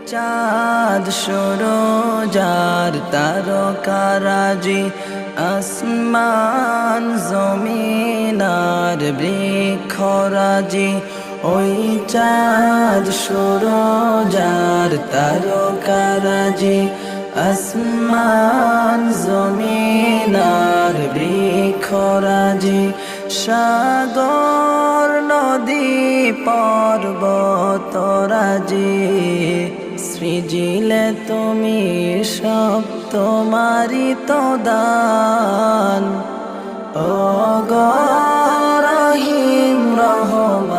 চাঁদ সূরজার তারকারাজি আসমান জমিনার বৃক্ষরাজি ওই চাঁদ সূরজার তারকারাজি আসমান জমিনার বৃক্ষরাজি সাগর নদী পর্বতরাজি সৃজিলে তুমি সব তোমারি তো দান ও গো রহিম রহমান